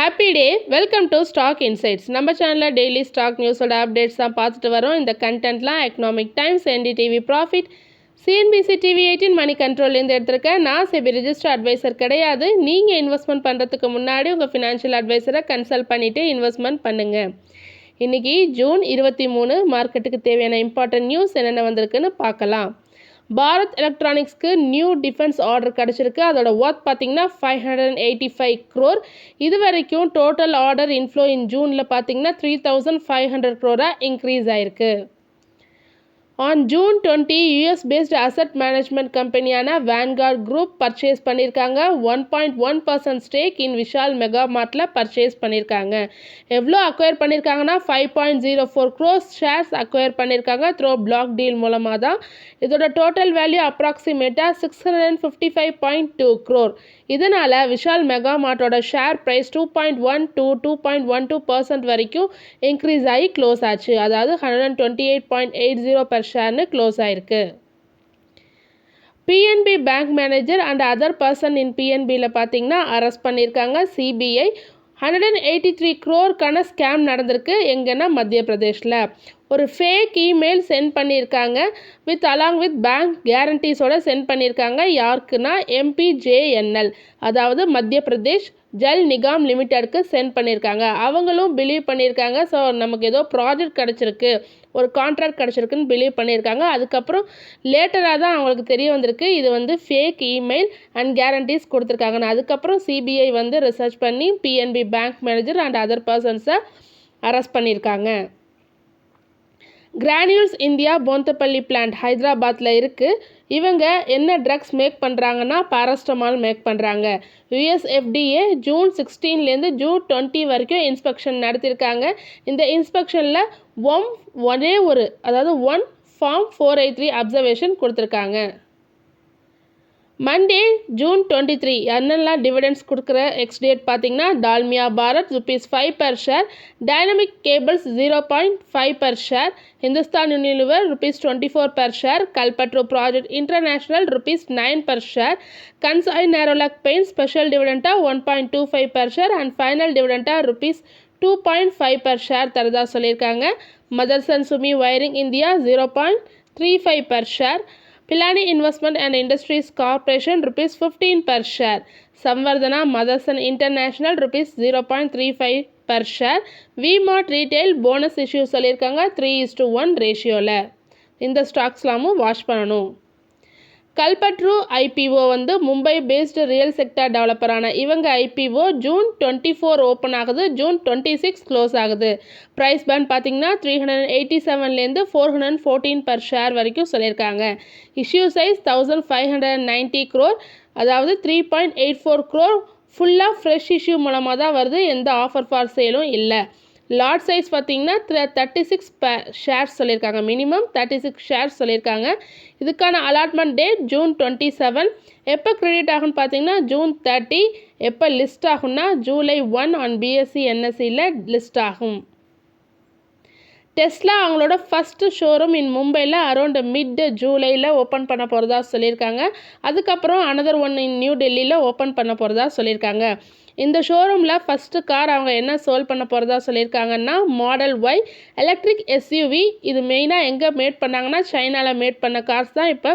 Happy day. Welcome to Stock Insights. நம்ம சேனலில் daily stock நியூஸோட updates தான் பார்த்துட்டு வரோம். இந்த கண்டென்ட்லாம் economic times, NDTV profit, CNBC TV 18 மணி கண்ட்ரோல்லேருந்து எடுத்திருக்கேன். நான் செபி ரிஜிஸ்டர் அட்வைசர் கிடையாது. நீங்கள் இன்வெஸ்ட்மெண்ட் பண்ணுறதுக்கு முன்னாடி உங்கள் ஃபினான்ஷியல் அட்வைசரை கன்சல்ட் பண்ணிவிட்டு இன்வெஸ்ட்மெண்ட் பண்ணுங்கள். இன்றைக்கி ஜூன் 23 மார்க்கெட்டுக்கு தேவையான இம்பார்ட்டன்ட் நியூஸ் என்னென்ன வந்திருக்குன்னு பார்க்கலாம். பாரத் எலக்ட்ரானிக்ஸ்க்கு நியூ டிஃபென்ஸ் ஆர்டர் கிடச்சிருக்கு. அதோட ஒர்த் பார்த்தீங்கன்னா 585 crore. இது வரைக்கும் டோட்டல் ஆர்டர் இன்ஃப்ளோ இன் ஜூனில் பார்த்தீங்கன்னா 3500 crore இன்க்ரீஸ் ஆயிருக்கு. On June 20 US based asset management கம்பெனியான வேன்கார்ட் குரூப் பர்ச்சேஸ் பண்ணியிருக்காங்க. 1.1% ஸ்டேக் இன் விஷால் மெகா மார்ட்டில் பர்ச்சேஸ் பண்ணியிருக்காங்க. எவ்வளோ அக்வயர் பண்ணியிருக்காங்கன்னா 5.04 crore ஷேர்ஸ் அக்வயர் பண்ணியிருக்காங்க த்ரோ பிளாக் டீல் மூலமாக தான். இதோட டோட்டல் வேல்யூ அப்ராக்சிமேட்டாக 655.2 crore. இதனால் Vishal mega மார்ட்டோட share price 2.1 to 2.12% வரைக்கும் இன்க்ரீஸ் ஆகி க்ளோஸ் ஆச்சு. அதாவது 128.80 per ஷேர்னு க்ளோஸ் ஆயிருக்கு. PNB bank manager and other person in பிஎன்பியில் பார்த்தீங்கன்னா அரெஸ்ட் பண்ணியிருக்காங்க சிபிஐ. 183 crore ஸ்கேம் நடந்திருக்கு. எங்கன்னா மத்திய பிரதேஷில் ஒரு ஃபேக் இமெயில் சென்ட் பண்ணியிருக்காங்க அலாங் வித் பேங்க் கேரண்டீஸோட சென்ட் பண்ணியிருக்காங்க. யாருக்குன்னா எம்பிஜேஎன்எல், அதாவது மத்திய பிரதேஷ் ஜல் நிகாம் லிமிட்டெடுக்கு சென்ட் பண்ணியிருக்காங்க. அவங்களும் பிலீவ் பண்ணியிருக்காங்க. ஸோ நமக்கு ஏதோ ப்ராஜெக்ட் கிடச்சிருக்கு, ஒரு கான்ட்ராக்ட் கிடச்சிருக்குன்னு பிலீவ் பண்ணியிருக்காங்க. அதுக்கப்புறம் லேட்டராக தான் அவங்களுக்கு தெரிய வந்திருக்கு இது வந்து ஃபேக் இமெயில் அண்ட் கேரண்டீஸ் கொடுத்துருக்காங்கன்னு. அதுக்கப்புறம் சிபிஐ வந்து ரிசர்ச் பண்ணி PNB bank manager and other பர்சன்ஸை அரெஸ்ட் பண்ணியிருக்காங்க. கிரானியூல்ஸ் இந்தியா போந்தப்பள்ளி பிளான்ட் ஹைதராபாத்தில் இருக்குது. இவங்க என்ன ட்ரக்ஸ் மேக் பண்ணுறாங்கன்னா பாராஸ்டமால் மேக் பண்ணுறாங்க. யுஎஸ்எஃப்டிஏ ஜூன் 16லேருந்து ஜூன் 20 வரைக்கும் இன்ஸ்பெக்ஷன் நடத்தியிருக்காங்க. இந்த இன்ஸ்பெக்ஷனில் ஒன் ஃபார்ம் 483 அப்சர்வேஷன் கொடுத்துருக்காங்க. மண்டே ஜூன் 23 என்னெல்லாம் டிவிடெண்ட்ஸ் கொடுக்குற டேட் பார்த்தீங்கன்னா Dalmia Bharat ₹5 per share, dynamic cables 0.5 per share, Hindustan Unilever ₹24 per share, Kalpataru project international ₹9 per share, Kansai Nerolac paint special டிவிடெண்ட்டாக 1.25 per ஷேர் அண்ட் ஃபைனல் டிவிடெண்ட்டாக ₹2.5 per ஷேர் தரதா சொல்லியிருக்காங்க. Motherson Sumi wiring India 0.35 per share, Pilani investment and industries corporation ₹15 per share, Samvardhana Motherson international ₹0.35 per share, V Mart retail bonus issue சொல்லியிருக்காங்க 3:1 ரேஷியோவில். இந்த ஸ்டாக்ஸ்லாமும் watch பண்ணணும். கல்பட்ரு IPO வந்து Mumbai based real sector டெவலப்பரான இவங்க IPO June 24 open ஆகுது, ஜூன் 26 க்ளோஸ் ஆகுது. ப்ரைஸ் பேண்ட் பார்த்தீங்கன்னா 387லேருந்து 414 per share வரைக்கும் சொல்லியிருக்காங்க. இஷ்யூ சைஸ் 1590 crore, அதாவது 3.84 crore. ஃபுல்லாக ஃப்ரெஷ் இஷ்யூ மூலமாக தான் வருது, எந்த ஆஃபர் ஃபார் சேலும் இல்லை. லாட் சைஸ் பார்த்தீங்கன்னா 36 ஷேர்ஸ் சொல்லியிருக்காங்க. மினிமம் 36 ஷேர்ஸ் சொல்லியிருக்காங்க. இதுக்கான அலாட்மெண்ட் டேட் ஜூன் 27. எப்போ கிரெடிட் ஆகும்னு பார்த்தீங்கன்னா ஜூன் 30. எப்போ லிஸ்ட் ஆகும்னா ஜூலை 1 ஆன் பிஎஸ்சி என்எஸ்சியில் லிஸ்ட் ஆகும். டெஸ்லா அவங்களோட ஃபஸ்ட்டு ஷோரூம் இன் மும்பையில் அரௌண்ட் மிட் ஜூலையில் ஓப்பன் பண்ண போகிறதா சொல்லியிருக்காங்க. அதுக்கப்புறம் அனதர் ஒன் இன் நியூ டெல்லியில் ஓப்பன் பண்ண போகிறதா சொல்லியிருக்காங்க. இந்த ஷோரூமில் ஃபஸ்ட்டு கார் அவங்க என்ன சோல் பண்ண போகிறதா சொல்லியிருக்காங்கன்னா மாடல் ஒய் எலக்ட்ரிக் எஸ்யூவி. இது மெயினாக எங்கே மேட் பண்ணாங்கன்னா சைனாவில் மேட் பண்ண கார்ஸ் தான் இப்போ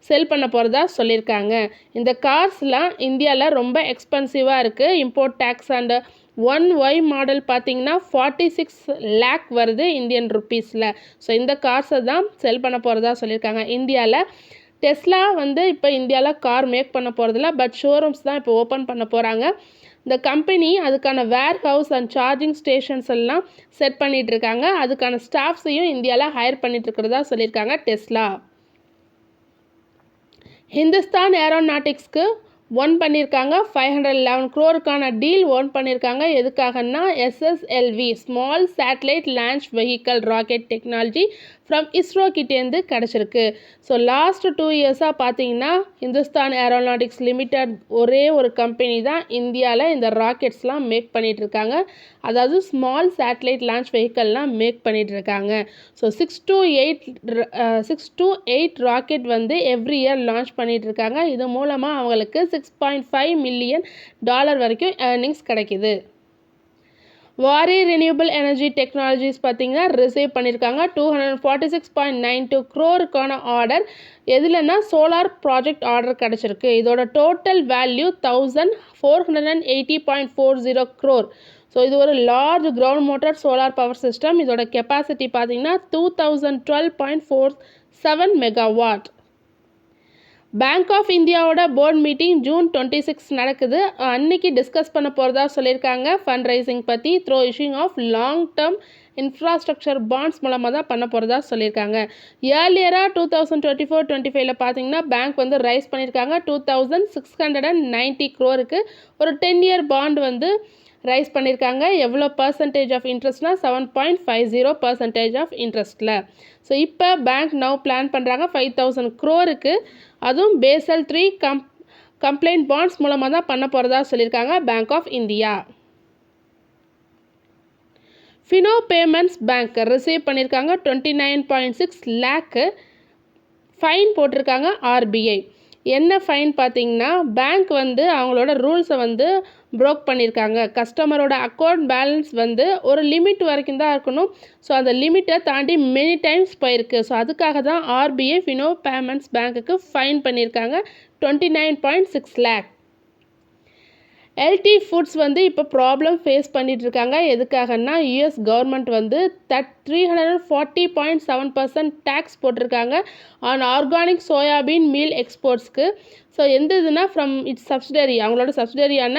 செல் பண்ண போகிறதா சொல்லியிருக்காங்க. இந்த கார்ஸ்லாம் இந்தியாவில் ரொம்ப எக்ஸ்பென்சிவாக இருக்குது. Import tax and one Y model பார்த்தீங்கன்னா 46 lakh வருது இந்தியன் ருப்பீஸில். ஸோ இந்த கார்ஸை தான் செல் பண்ண போகிறதா சொல்லியிருக்காங்க. இந்தியாவில் டெஸ்லா வந்து இப்போ இந்தியாவில் கார் மேக் பண்ண போகிறதில்ல, பட் ஷோரூம்ஸ் தான் இப்போ ஓப்பன் பண்ண போகிறாங்க. இந்த கம்பெனி அதுக்கான வேர் ஹவுஸ் அண்ட் சார்ஜிங் ஸ்டேஷன்ஸ் எல்லாம் செட் பண்ணிகிட்டு இருக்காங்க. அதுக்கான ஸ்டாஃப்ஸையும் இந்தியாவில் ஹையர் பண்ணிட்டு இருக்கிறதா சொல்லியிருக்காங்க டெஸ்லா. ஹிந்துஸ்தான் ஏரோநாட்டிக்ஸ்க்கு ஒன் பண்ணியிருக்காங்க 511 crore டீல் ஒன் பண்ணியிருக்காங்க. எதுக்காகன்னா SSLV small satellite launch vehicle rocket technology from ISRO கிட்டேருந்து கிடச்சிருக்கு. ஸோ லாஸ்ட் 2 இயர்ஸாக பார்த்தீங்கன்னா ஹிந்துஸ்தான் ஏரோநாட்டிக்ஸ் லிமிடெட் ஒரே ஒரு கம்பெனி தான் இந்தியாவில் இந்த ராக்கெட்ஸ்லாம் மேக் பண்ணிகிட்டு இருக்காங்க. அதாவது ஸ்மால் சேட்டலைட் லான்ச் வெஹிக்கல்லாம் மேக் பண்ணிகிட்டு இருக்காங்க. ஸோ 6 to 8 ராக்கெட் வந்து எவ்ரி இயர் லான்ச் பண்ணிகிட்டு இருக்காங்க. இது மூலமாக அவங்களுக்கு $6.5 million வரைக்கும் ஏர்னிங்ஸ் கிடைக்கிது. வாரி ரினியூபிள் எனர்ஜி டெக்னாலஜிஸ் பார்த்தீங்கன்னா ரிசீவ் பண்ணியிருக்காங்க 246.92 crore ஆர்டர். எதுலன்னா சோலார் ப்ராஜெக்ட் ஆர்டர் கிடச்சிருக்கு. இதோட டோட்டல் வேல்யூ 1480.40 crore. ஸோ இது ஒரு large ground mounted solar power system. இதோட கெப்பாசிட்டி பார்த்தீங்கன்னா 2012.47 மெகாவாட். பேங்க் ஆஃப் இந்தியாவோட போர்ட் மீட்டிங் June 26 நடக்குது. அன்னைக்கு டிஸ்கஸ் பண்ண போகிறதா சொல்லியிருக்காங்க. ஃபண்ட் ரைசிங் பற்றி through issuing of long term infrastructure bonds மூலமாக தான் பண்ண போகிறதா சொல்லியிருக்காங்க. ஏர்லியராக 2024-25 பார்த்தீங்கன்னா பேங்க் வந்து ரைஸ் பண்ணியிருக்காங்க 2690 crore ஒரு 10-year பாண்ட் வந்து ரைஸ் பண்ணியிருக்காங்க. எவ்வளோ பர்சன்டேஜ் ஆஃப் இன்ட்ரெஸ்ட்னா 7.50% ஆஃப் இன்ட்ரெஸ்ட்டில். ஸோ இப்போ பேங்க் நவ் பிளான் பண்ணுறாங்க 5000 crore அதுவும் பேசல் 3 கம்ப்ளைண்ட் பாண்ட்ஸ் மூலமாக தான் பண்ண போகிறதா சொல்லியிருக்காங்க bank of India. Fino Payments Bank receive பண்ணியிருக்காங்க 29.6 lakh ஃபைன் போட்டிருக்காங்க ஆர்பிஐ. என்ன ஃபைன் பார்த்தீங்கன்னா பேங்க் வந்து அவங்களோட ரூல்ஸை வந்து ப்ரோக் பண்ணியிருக்காங்க. கஸ்டமரோட அக்கௌண்ட் பேலன்ஸ் வந்து ஒரு லிமிட் வரைக்கும் தான் இருக்கணும். ஸோ அந்த லிமிட்டை தாண்டி மெனி டைம்ஸ் போயிருக்கு. ஸோ அதுக்காக தான் ஆர்பிஐ ஃபினோ பேமெண்ட்ஸ் பேங்க்குக்கு ஃபைன் பண்ணியிருக்காங்க 29.6 lakh. எல்டி ஃபுட்ஸ் வந்து இப்போ ப்ராப்ளம் ஃபேஸ் பண்ணிட்டு இருக்காங்க. எதுக்காகன்னா யூஎஸ் கவர்மெண்ட் வந்து 340.7% டேக்ஸ் போட்டிருக்காங்க ஆன் ஆர்கானிக் சோயாபீன் மீல் எக்ஸ்போர்ட்ஸ்க்கு. ஸோ எந்த இதுனா ஃப்ரம் இட்ஸ் சப்சிடரி அவங்களோட சப்சிடரியான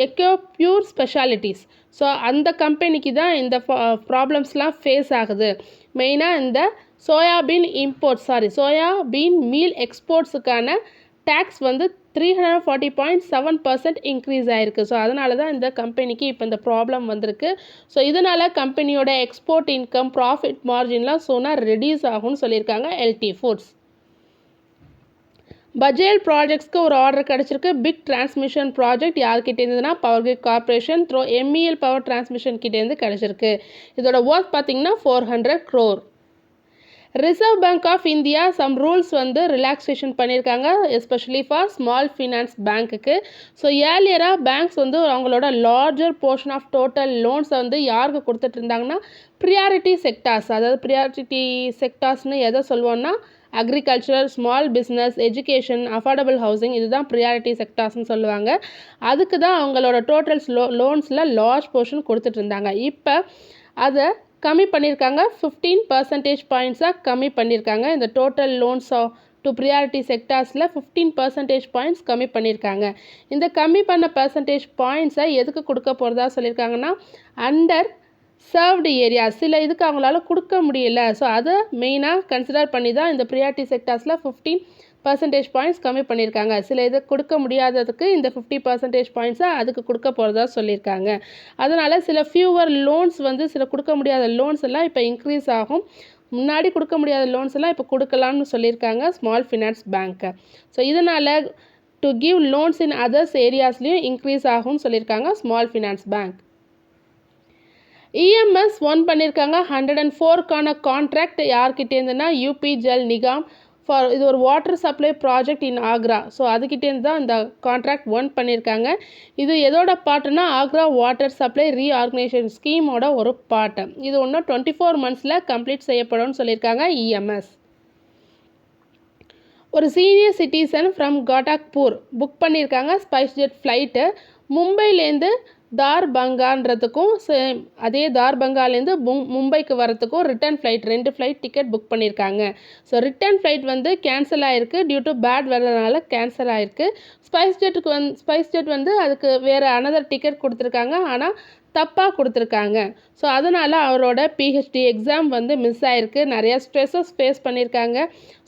எக்கோ பியூர் ஸ்பெஷாலிட்டிஸ். ஸோ அந்த கம்பெனிக்கு தான் இந்த ப்ராப்ளம்ஸ்லாம் ஃபேஸ் ஆகுது. மெயினாக இந்த சோயாபீன் மீல் எக்ஸ்போர்ட்ஸுக்கான டேக்ஸ் வந்து 340.7% இன்க்ரீஸ் ஆகிருக்கு. ஸோ அதனால தான் இந்த கம்பெனிக்கு இப்போ இந்த ப்ராப்ளம் வந்திருக்கு. ஸோ இதனால் கம்பெனியோட எக்ஸ்போர்ட் இன்கம் ப்ராஃபிட் மார்ஜின்லாம் சொன்னால் ரெடியூஸ் ஆகும்னு சொல்லியிருக்காங்க எல்டி ஃபுட்ஸ். பஜேல் ப்ராஜெக்ட்ஸ்க்கு ஒரு ஆர்டர் கிடச்சிருக்கு. பிக் டிரான்ஸ்மிஷன் ப்ராஜெக்ட் யார்கிட்ட இருந்ததுன்னா power grid corporation through MEL power transmission கிட்டேருந்து கிடச்சிருக்கு. இதோட ஒர்க் பார்த்தீங்கன்னா 400 crore. Reserve bank of India some rules வந்து ரிலாக்ஸேஷன் பண்ணியிருக்காங்க எஸ்பெஷலி ஃபார் ஸ்மால் ஃபினான்ஸ் பேங்க்குக்கு. ஸோ ஏர்லியராக பேங்க்ஸ் வந்து அவங்களோட லார்ஜர் போர்ஷன் ஆஃப் டோட்டல் லோன்ஸை வந்து யாருக்கு கொடுத்துட்டு இருந்தாங்கன்னா ப்ரியாரிட்டி செக்டார்ஸ். அதாவது ப்ரியாரிட்டி செக்டார்ஸ்னு எதை சொல்லுவோன்னா agriculture, small business, education, affordable housing, இதுதான் ப்ரியாரிட்டி செக்டார்ஸ்னு சொல்லுவாங்க. அதுக்கு தான் அவங்களோட டோட்டல்ஸ் லோன்ஸில் லார்ஜ் போர்ஷன் கொடுத்துட்டு இருந்தாங்க. இப்போ அதை கம்மி பண்ணியிருக்காங்க 15 percentage points கம்மி பண்ணியிருக்காங்க. இந்த டோட்டல் லோன்ஸ் டு ப்ரியாரிட்டி செக்டார்ஸில் 15 percentage points கம்மி பண்ணியிருக்காங்க. இந்த கம்மி பண்ண பர்சன்டேஜ் பாயிண்ட்ஸை எதுக்கு கொடுக்க போகிறதா சொல்லியிருக்காங்கன்னா அண்டர் சர்வ்டு ஏரியா சில இதுக்கு அவங்களால கொடுக்க முடியல. ஸோ அதை மெயினாக கன்சிடர் பண்ணி தான் இந்த ப்ரியாரிட்டி செக்டார்ஸில் 15 percentage points கம்மி பண்ணியிருக்காங்க. சில இதை கொடுக்க முடியாததுக்கு இந்த 50 percentage points அதுக்கு கொடுக்க போகிறதா சொல்லியிருக்காங்க. அதனால் சில ஃபியூவர் லோன்ஸ் வந்து சில கொடுக்க முடியாத லோன்ஸ் எல்லாம் இப்போ இன்க்ரீஸ் ஆகும். முன்னாடி கொடுக்க முடியாத லோன்ஸ் எல்லாம் இப்போ கொடுக்கலாம்னு சொல்லியிருக்காங்க ஸ்மால் ஃபினான்ஸ் பேங்க்கை. ஸோ இதனால் to give loans in others ஏரியாஸ்லேயும் இன்க்ரீஸ் ஆகும்னு சொல்லியிருக்காங்க small finance bank. EMS won பண்ணியிருக்காங்க 104 கான்ட்ராக்ட் யார்கிட்டேருந்துன்னா யூபி ஜல் நிகாம் இது ஒரு water supply project in Agra. So அதுக்கிட்டேருந்து தான் இந்த கான்ட்ராக்ட் ஒன் பண்ணியிருக்காங்க. இது எதோட பார்ட்டுனா ஆக்ரா வாட்டர் சப்ளை ரீஆர்கனைசேஷன் ஸ்கீமோட ஒரு பார்ட்டு. இது ஒன்றும் 24 months கம்ப்ளீட் செய்யப்படும்னு சொல்லியிருக்காங்க இஎம்எஸ். ஒரு சீனியர் சிட்டிசன் ஃப்ரம் காட்டாக்பூர் புக் பண்ணியிருக்காங்க ஸ்பைஸ் ஜெட் ஃப்ளைட்டு. மும்பைலேருந்து தார்பங்கான்றதுக்கும் அதே தார்பங்காலேருந்து மும்பைக்கு வரத்துக்கும் return flight 2 flight ticket book பண்ணியிருக்காங்க. ஸோ ரிட்டர்ன் ஃப்ளைட் வந்து கேன்சல் ஆகிருக்கு டியூ டு பேட் வெதர்னால கேன்சல் ஆகிருக்கு. ஸ்பைஸ் ஜெட் வந்து அதுக்கு வேறு அனதர் டிக்கெட் கொடுத்துருக்காங்க ஆனால் தப்பாக கொடுத்துருக்காங்க. ஸோ அதனால் அவரோட பிஹெச்டி எக்ஸாம் வந்து மிஸ் ஆகிருக்கு. நிறையா ஸ்ட்ரெஸ்ஸஸ் ஃபேஸ் பண்ணியிருக்காங்க.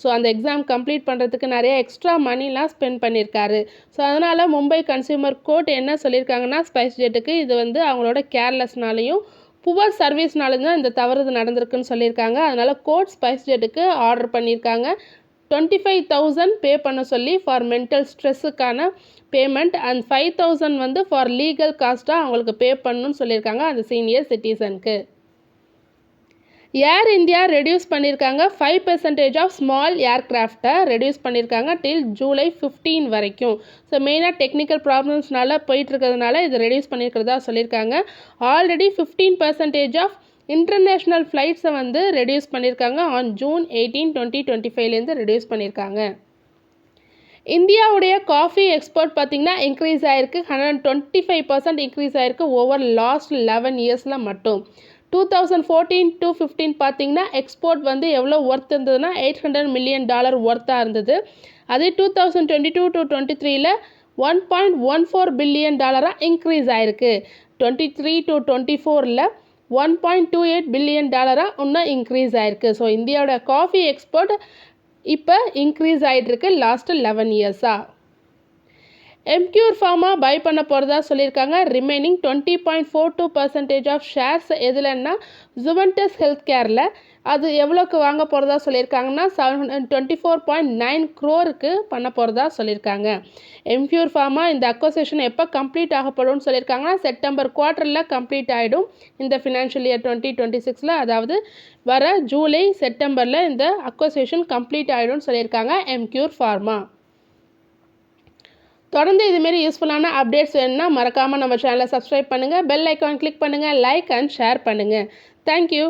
ஸோ அந்த எக்ஸாம் கம்ப்ளீட் பண்ணுறதுக்கு நிறைய எக்ஸ்ட்ரா மணிலாம் ஸ்பெண்ட் பண்ணியிருக்காரு. ஸோ அதனால் மும்பை கன்சியூமர் கோர்ட் என்ன சொல்லியிருக்காங்கன்னா ஸ்பைஸ் ஜெட்டுக்கு இது வந்து அவங்களோட கேர்லெஸ்னாலையும் புவர் சர்வீஸ்னாலும் தான் இந்த தவறு நடந்திருக்குன்னு சொல்லியிருக்காங்க. அதனால் கோர்ட் ஸ்பைஸ் ஜெட்டுக்கு ஆர்டர் பண்ணியிருக்காங்க 25,000 பே பண்ண சொல்லி ஃபார் மென்டல் ஸ்ட்ரெஸ்ஸுக்கான பேமெண்ட் அண்ட் 5,000 வந்து ஃபார் லீகல் காஸ்ட்டாக அவங்களுக்கு பே பண்ணணும்னு சொல்லியிருக்காங்க அந்த சீனியர் சிட்டிசனுக்கு. ஏர் இந்தியா ரெடியூஸ் பண்ணியிருக்காங்க 5% ஆஃப் ஸ்மால் ஏர்க்ராஃப்டை ரெடியூஸ் பண்ணியிருக்காங்க டில் ஜூலை 15 வரைக்கும். ஸோ மெயினாக டெக்னிக்கல் ப்ராப்ளம்ஸ்னால போயிட்டுருக்கிறதுனால இது ரெடியூஸ் பண்ணியிருக்கிறதா சொல்லியிருக்காங்க. ஆல்ரெடி 15% ஆஃப் இன்டர்நேஷ்னல் ஃப்ளைட்ஸை வந்து ரெடியூஸ் பண்ணியிருக்காங்க ஆன் ஜூன் 18, 2025 ரெடியூஸ் பண்ணியிருக்காங்க. இந்தியாவுடைய காஃபி எக்ஸ்போர்ட் பார்த்திங்கன்னா இன்க்ரீஸ் ஆகிருக்கு. 125% இன்க்ரீஸ் ஆகிருக்கு ஓவர் லாஸ்ட் 11 இயர்ஸில் மட்டும். 2014 to 15 பார்த்திங்கன்னா எக்ஸ்போர்ட் வந்து எவ்வளோ ஒர்த் இருந்ததுன்னா $800 million ஒர்த்தாக இருந்தது. அதே 2022 to 23 $1.14 billion இன்க்ரீஸ் ஆகிருக்கு. 23 to 24 $1.28 billion இன்னும் இன்க்ரீஸ் ஆகிருக்கு. ஸோ இந்தியாவோட காஃபி எக்ஸ்போர்ட் இப்போ இன்க்ரீஸ் ஆகிட்டுருக்கு லாஸ்ட்டு 11 இயர்ஸாக. எம்க்யூர் ஃபார்மா பை பண்ண போகிறதா சொல்லியிருக்காங்க. ரிமைனிங் 20.42% ஆஃப் ஷேர்ஸ் எதுலன்னா ஜுவென்டஸ் ஹெல்த் கேரில். அது எவ்வளோக்கு வாங்க போகிறதா சொல்லியிருக்காங்கன்னா 724.9 crore பண்ண போகிறதா சொல்லியிருக்காங்க. எம்க்யூர் ஃபார்மா இந்த அக்வசிஷன் எப்போ கம்ப்ளீட் ஆகப்படும்னு சொல்லியிருக்காங்கன்னா செப்டம்பர் குவார்ட்டரில் கம்ப்ளீட் ஆகிடும் இந்த ஃபினான்ஷியல் இயர் 2026. அதாவது வர ஜூலை செப்டம்பரில் இந்த அக்வசிஷன் கம்ப்ளீட் ஆகிடும்னு சொல்லியிருக்காங்க எம்க்யூர் ஃபார்மா. தொடர்ந்து இதுமாரி யூஸ்ஃபுல்லான அப்டேட்ஸ் வேணும்னா மறக்காமல் நம்ம சேனலை சப்ஸ்கிரைப் பண்ணுங்கள், பெல் ஐக்கான் கிளிக் பண்ணுங்கள், லைக் அண்ட் ஷேர் பண்ணுங்கள். தேங்க்யூ.